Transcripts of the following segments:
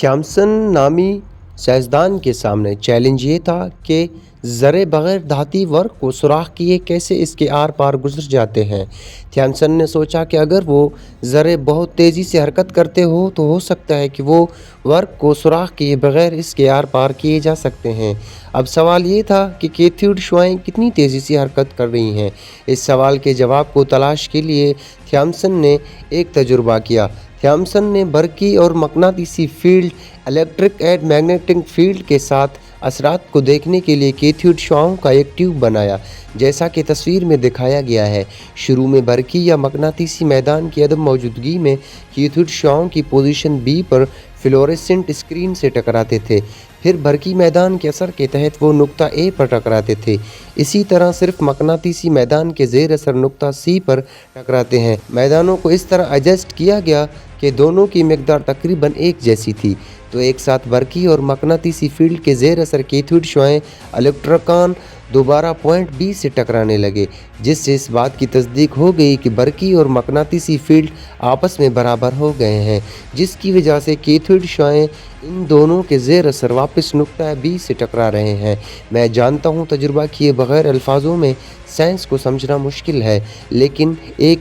Thompson नामी साइंसदान के सामने चैलेंज ये था कि ज़रे बग़ैर धाती वर्क को सुराख किए कैसे इसके आर पार गुजर जाते हैं। थॉम्सन ने सोचा कि अगर वो ज़रे बहुत तेज़ी से हरकत करते हो तो हो सकता है कि वो वर्क को सुराख किए बगैर इसके आर पार किए जा सकते हैं। अब सवाल ये था कि कैथोड शुआएं कितनी तेज़ी से हरकत कर रही हैं। इस सवाल के जवाब को तलाश के लिए थॉम्सन ने एक तजुर्बा किया। थॉम्सन ने बरकी और मकनातीसी field, electric and magnetic field के साथ असरात को देखने के लिए कैथोड शुआओं का एक ट्यूब बनाया, जैसा कि तस्वीर में दिखाया गया है। शुरू में बरकी या मकनातीसी मैदान की अदम मौजूदगी में कैथोड शुआओं की पोजीशन बी पर फ्लोरेसेंट स्क्रीन से टकराते थे, फिर बरकी मैदान के असर के तहत वो नुक्ता ए पर टकराते थे। इसी तरह सिर्फ मकनातीसी मैदान के ज़ेर असर नुक्ता सी पर टकराते हैं। मैदानों को इस तरह एडजस्ट किया गया कि दोनों की मिकदार तकरीबन एक जैसी थी, तो एक साथ बरकी और मकनातीसी फील्ड के ज़ेर असर कैथोड शुआएं इलेक्ट्रॉन दोबारा पॉइंट बी से टकराने लगे, जिससे इस बात की तस्दीक हो गई कि बरकी और मकनातीसी फील्ड आपस में बराबर हो गए हैं, जिसकी वजह से कैथोड शुआएं इन दोनों के ज़ेर असर वापस नुक्ता बी से टकरा रहे हैं। मैं जानता हूँ तजुर्बा किए बग़ैर अल्फाजों में साइंस को समझना मुश्किल है, लेकिन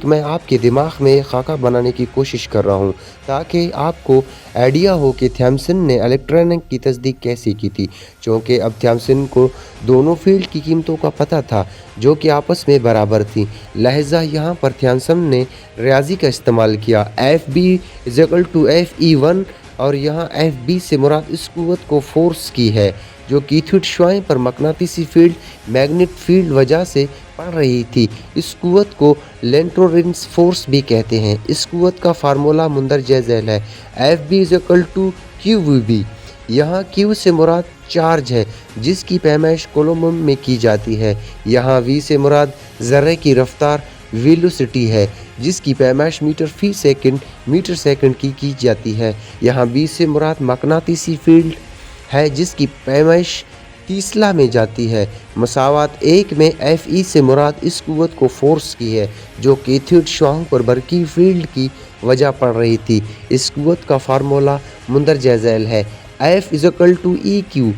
मैं आपके दिमाग में एक खाका बनाने की कोशिश कर रहा हूँ ताकि आपको आइडिया हो कि थॉम्सन ने इलेक्ट्रॉनिक की तस्दीक कैसे की थी। चूँकि अब थॉम्सन को दोनों फील्ड की कीमतों का पता था जो कि आपस में बराबर थी, लिहाजा यहाँ पर थॉम्सन ने रियाजी का इस्तेमाल किया। F(b)=Fe1 और यहाँ Fb से मुराद इस कुव्वत को फोर्स की है जो कैथोड शुआएं पर मकनातीसी फील्ड मैग्नेट फील्ड वजह से पड़ रही थी। इस कुव्वत को लेंटोरिन्स फोर्स भी कहते हैं। इस कुव्वत का फार्मूला मुंदरजा झैल है Fb=QVB। यहाँ Q से मुराद चार्ज है जिसकी पैमाइश कोलोम्ब में की जाती है। यहाँ V से मुराद ज़र्रे की रफ्तार वेलोसिटी है जिसकी पैमाइश मीटर सेकंड की जाती है। यहाँ B से मुराद मकनातीसी फील्ड है जिसकी पैमाइश तीसला में जाती है। मसावात 1 में Fe से मुराद इस कुव्वत को फोर्स की है जो कैथोड शुआओं पर बरकी फील्ड की वजह पड़ रही थी। इस कुव्वत का फार्मूला मुंदरजा झैल है F=EQ।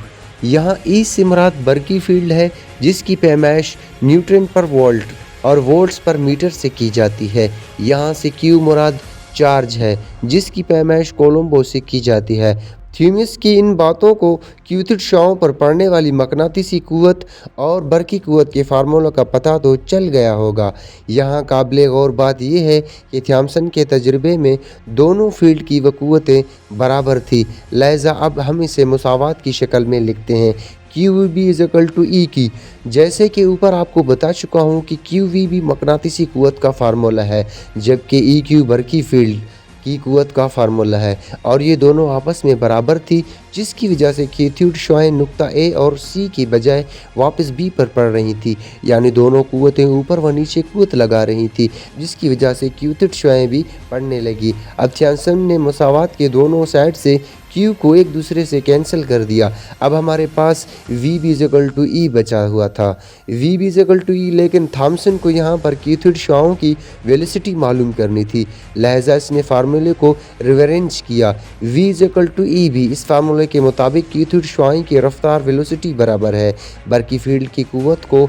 यहाँ E से मुराद बरकी फील्ड है जिसकी पैमाइश न्यूटन पर वोल्ट और वोल्ट्स पर मीटर से की जाती है। यहाँ से Q मुराद चार्ज है जिसकी पैमाइश कोलोम्बो से की जाती है। थॉमसन की इन बातों को कैथोड शुआओं पर पड़ने वाली मकनातीसी कुव्वत और बरकी कुव्वत के फार्मूलों का पता तो चल गया होगा। यहाँ काबिल गौर बात यह है कि थॉम्सन के तजर्बे में दोनों फील्ड की व कुव्वतें बराबर थी, लिहाजा अब हम इसे मुसावात की शक्ल में लिखते हैं QVB=EQ। जैसे कि ऊपर आपको बता चुका हूँ कि QVB मकनातीसी कुव्वत का फार्मूला है जबकि EQ बरकी फील्ड की कुव्वत का फार्मूला है और ये दोनों आपस में बराबर थी, जिसकी वजह से कैथोड शुआएं नुक्ता ए और सी की बजाय वापस बी पर पड़ रही थी, यानी दोनों कुव्वतें ऊपर व नीचे कुव्वत लगा रही थी, जिसकी वजह से कैथोड शुआएं भी पड़ने लगी। अब थॉम्सन ने मसावात के दोनों साइड से Q को एक दूसरे से कैंसिल कर दिया। अब हमारे पास VB=E बचा हुआ था। VB=E, लेकिन थॉम्सन को यहाँ पर कैथोड शुआओं की वेलोसिटी मालूम करनी थी, लिहाजा इसने फार्मूले को रिअरेंज किया। V=EB। इस फार्मूले के मुताबिक कैथोड शुआएं की रफ्तार वेलोसिटी बराबर है बरकी फील्ड की कुव्वत को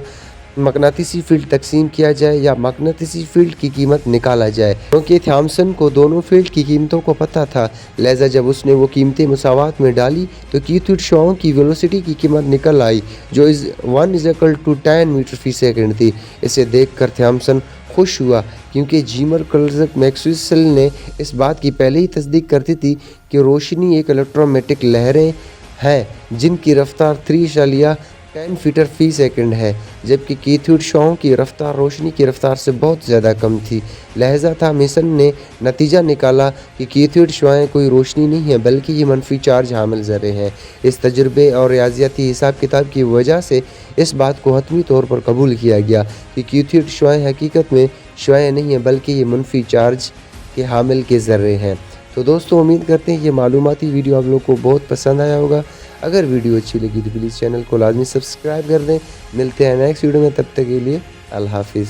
मकनातीसी फील्ड तकसीम किया जाए या मकनातीसी फील्ड की कीमत निकाला जाए। क्योंकि थॉम्सन को दोनों फील्ड की कीमतों को पता था, लिहाजा जब उसने वो कीमतें मुसावात में डाली तो कैथोड शुआओं की वेलोसिटी की कीमत निकल आई जो 1=10 मीटर फी सेकंड थी। इसे देखकर थॉम्सन खुश हुआ क्योंकि जीमर क्लर्क मैक्सवेल ने इस बात की पहले ही तस्दीक करती थी कि रोशनी एक इलेक्ट्रोमैग्नेटिक लहरें हैं जिनकी रफ्तार 3.10 मीटर फी सेकंड है, जबकि कैथोड शुआओं की रफ्तार रोशनी की रफ्तार से बहुत ज़्यादा कम थी। लिहाजा थॉम्सन ने नतीजा निकाला कि कैथोड शुआएं कोई रोशनी नहीं है बल्कि ये मनफी चार्ज हामिल ज़र्रे हैं। इस तजुर्बे और रियाजियाती हिसाब किताब की वजह से इस बात को हतमी तौर पर कबूल किया गया कि कैथोड शुआएं हकीकत में शुआएं नहीं हैं बल्कि ये मनफी चार्ज के हामिल के ज़र्रे हैं। तो दोस्तों, उम्मीद करते हैं ये मालूमाती वीडियो आप लोगों को बहुत पसंद आया होगा। अगर वीडियो अच्छी लगी तो प्लीज़ चैनल को लाजमी सब्सक्राइब कर दें। मिलते हैं नेक्स्ट वीडियो में, तब तक के लिए अल्लाह हाफिज़।